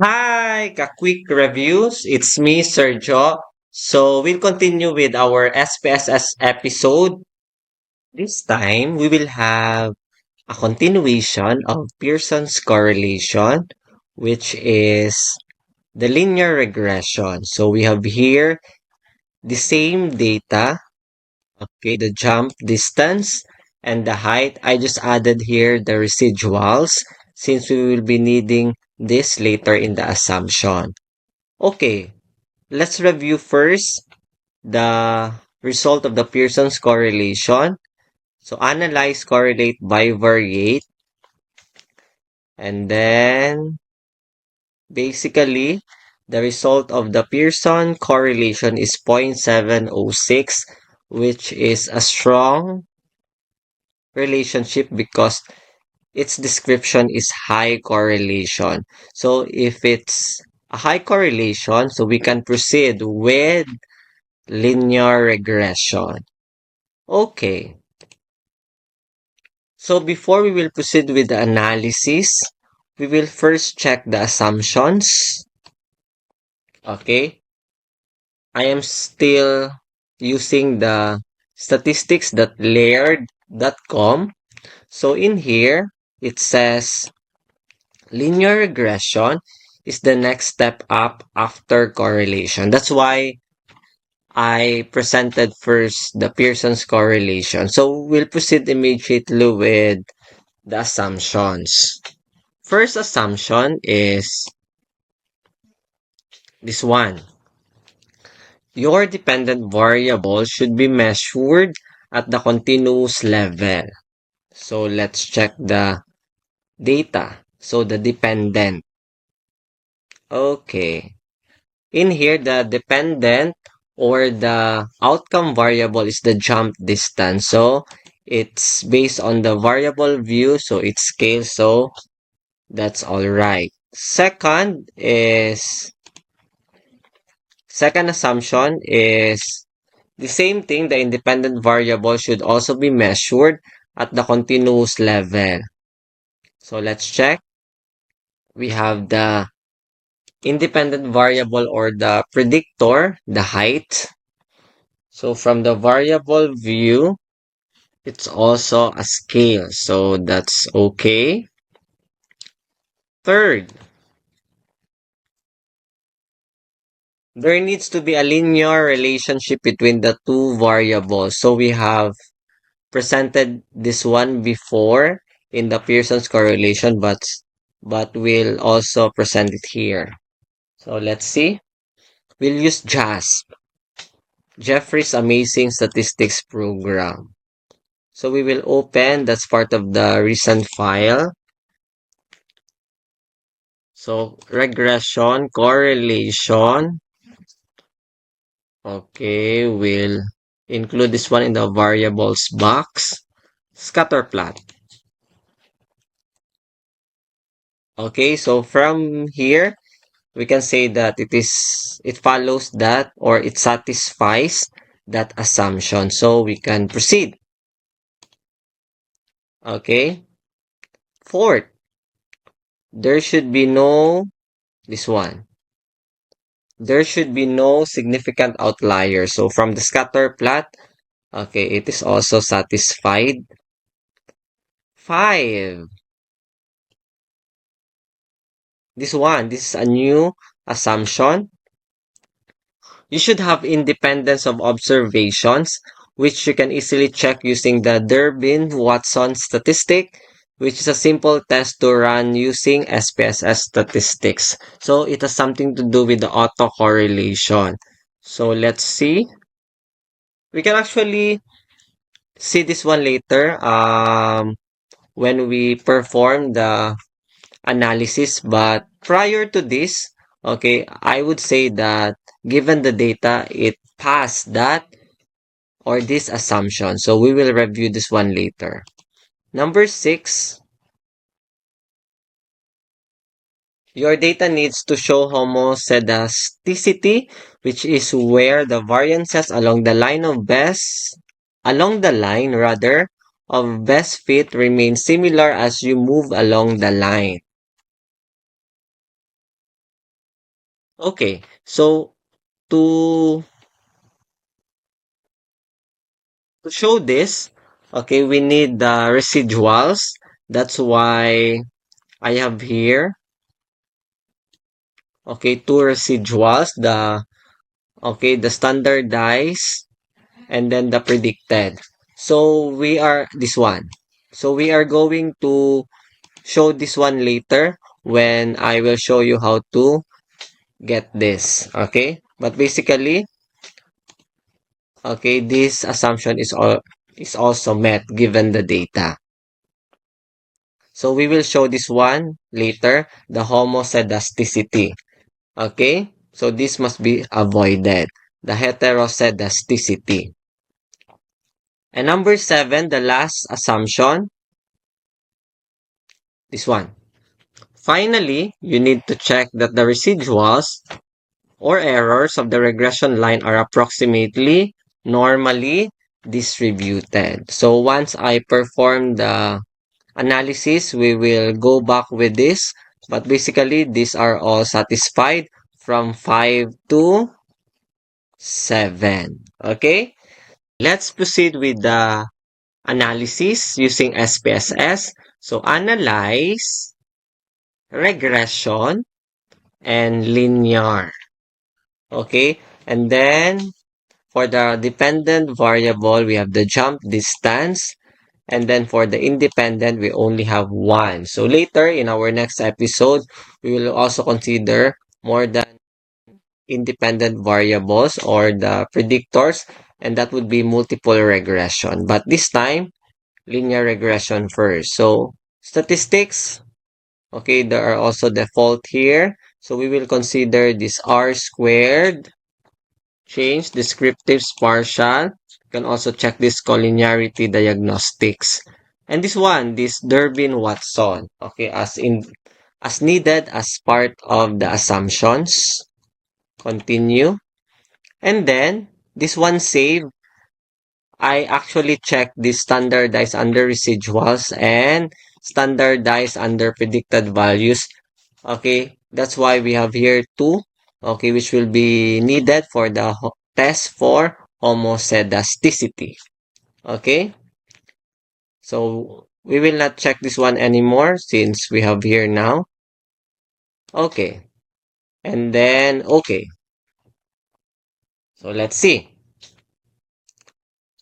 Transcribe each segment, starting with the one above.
Hi, quick reviews. It's me, Sergio. So we'll continue with our SPSS episode. This time we will have a continuation of Pearson's correlation, which is the linear regression. So we have here the same data, okay, the jump distance and the height. I just added here the residuals since we will be needing this later in the assumption. Okay, let's review first the result of the Pearson's correlation. So analyze, correlate, bivariate, and then basically the result of the Pearson correlation is 0.706, which is a strong relationship because its description is high correlation. So if it's a high correlation, so we can proceed with linear regression. Okay. So before we will proceed with the analysis, we will first check the assumptions. Okay. I am still using the statistics.laird.com. So in here, it says linear regression is the next step up after correlation. That's why I presented first the Pearson's correlation. So we'll proceed immediately with the assumptions. First assumption is this one. Your dependent variable should be measured at the continuous level. So let's check the data. So the dependent. Okay. In here, the dependent or the outcome variable is the jump distance. So it's based on the variable view. So it scales. So that's all right. Second assumption is the same thing. The independent variable should also be measured at the continuous level. So let's check. We have the independent variable or the predictor, the height. So from the variable view, it's also a scale. So that's okay. Third, there needs to be a linear relationship between the two variables. So we have presented this one before in the Pearson's correlation, but we'll also present it here. So let's see. We'll use JASP, Jeffrey's Amazing Statistics Program. So we will open, that's part of the recent file. So regression, correlation. Okay, we'll include this one in the variables box. Scatter plot. Okay, so from here, we can say that it follows that or it satisfies that assumption. So we can proceed. Okay. Fourth, there should be no, this one, there should be no significant outlier. So from the scatter plot, okay, it is also satisfied. Five, this is a new assumption. You should have independence of observations, which you can easily check using the Durbin-Watson statistic, which is a simple test to run using SPSS statistics. So it has something to do with the autocorrelation. So let's see. We can actually see this one later when we perform the analysis. But prior to this, okay, I would say that given the data, it passed that or this assumption. So we will review this one later. Number 6, your data needs to show homoscedasticity, which is where the variances along the line rather, of best fit remain similar as you move along the line. Okay, so to show this, okay, we need the residuals. That's why I have here, okay, two residuals, the standardized and then the predicted. So we are this one. So we are going to show this one later when I will show you how to get this. Okay? But basically, okay, this assumption is also met given the data. So we will show this one later, the homoscedasticity. Okay? So this must be avoided. The heteroscedasticity. And number 7, the last assumption, this one. Finally, you need to check that the residuals or errors of the regression line are approximately normally distributed. So once I perform the analysis, we will go back with this. But basically, these are all satisfied from 5 to 7. Okay? Let's proceed with the analysis using SPSS. So analyze, regression, and linear. Okay? And then for the dependent variable, we have the jump distance. And then for the independent, we only have one. So later in our next episode, we will also consider more than independent variables or the predictors, and that would be multiple regression. But this time, linear regression first. So statistics, okay, there are also default here. So we will consider this R squared, change, descriptive, partial. You can also check this collinearity diagnostics. And this one, this Durbin-Watson, okay, as needed as part of the assumptions. Continue. And then, this one save, I actually checked the standardized under residuals and standardized under predicted values. Okay, that's why we have here two, okay, which will be needed for the test for homoscedasticity. Okay, so we will not check this one anymore since we have here now. Okay, and then, okay, so let's see.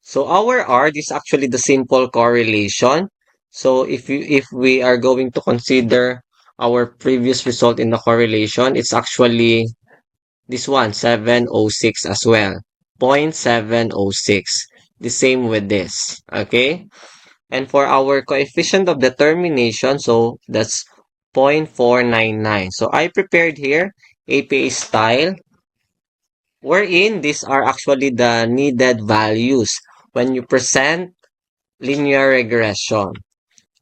So our R is actually the simple correlation. So if we are going to consider our previous result in the correlation, it's actually this one 706 as well. 0.706. The same with this. Okay? And for our coefficient of determination, so that's 0.499. So I prepared here APA style wherein these are actually the needed values when you present linear regression.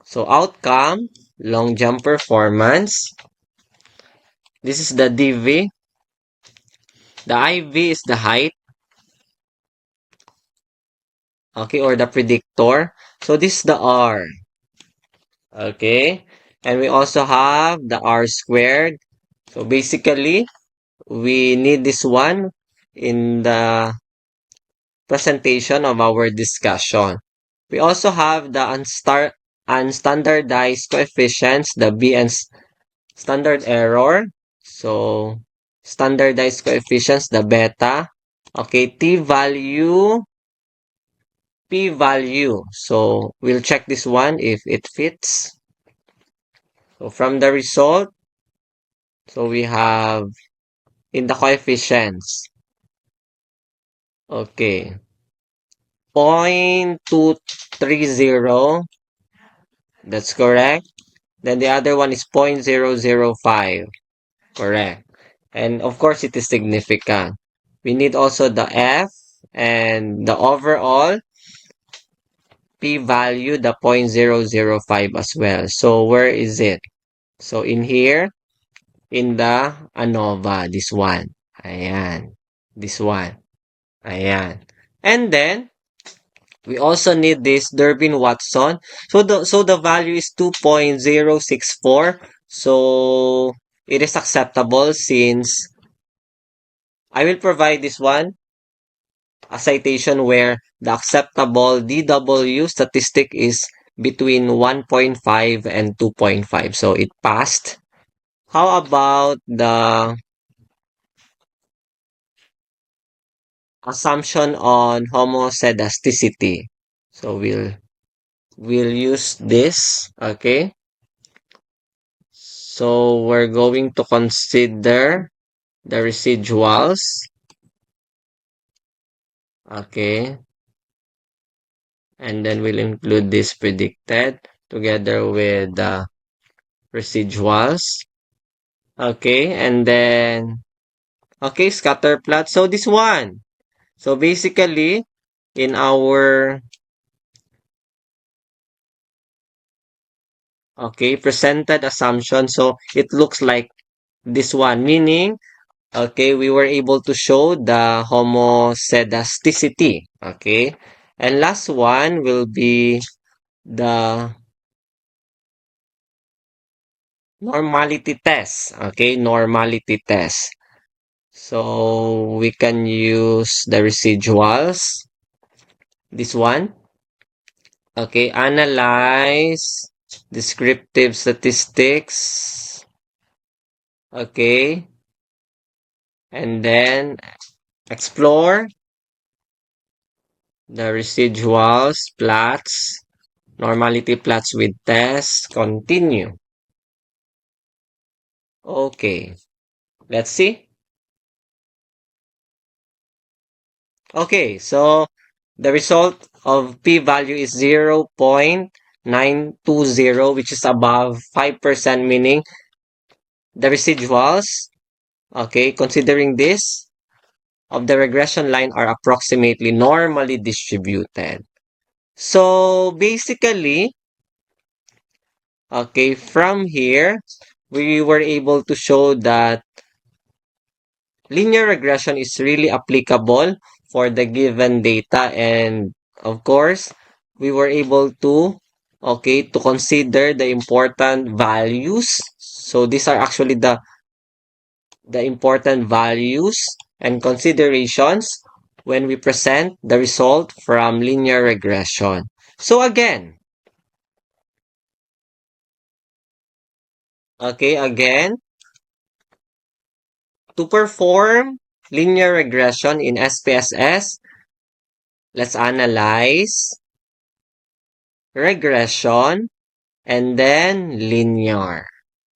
So outcome, long jump performance. This is the DV. The IV is the height. Okay, or the predictor. So this is the R. Okay. And we also have the R squared. So basically, we need this one in the presentation of our discussion. We also have the unstandardized coefficients, the B and standard error. So, standardized coefficients, the beta. Okay, T value, P value. So, we'll check this one if it fits. So, from the result, so we have in the coefficients. Okay. 0.230. That's correct. Then the other one is 0.005. Correct. And of course, it is significant. We need also the F and the overall p-value, the 0.005 as well. So where is it? So in here, in the ANOVA, this one. Ayan. This one. Ayan. And then, we also need this Durbin-Watson. So the value is 2.064. So it is acceptable since I will provide this one, a citation where the acceptable DW statistic is between 1.5 and 2.5. So it passed. How about the assumption on homoscedasticity? So we'll use this, okay? So we're going to consider the residuals, okay? And then we'll include this predicted together with the residuals, okay? And then, okay, scatter plot. So this one. So basically, in our, okay, presented assumption, so it looks like this one, meaning, okay, we were able to show the homoscedasticity, okay? And last one will be the normality test, okay? Normality test. So we can use the residuals, this one, okay? Analyze descriptive statistics, okay? And then explore the residuals plots, normality plots with tests, continue. Okay, let's see. Okay, so the result of p-value is 0.920, which is above 5%, meaning the residuals, okay, considering this, of the regression line are approximately normally distributed. So basically, okay, from here, we were able to show that linear regression is really applicable for the given data, and of course we were able to, okay, to consider the important values. So these are actually the important values and considerations when we present the result from linear regression. So again, okay, again, to perform linear regression in SPSS, let's analyze regression and then linear.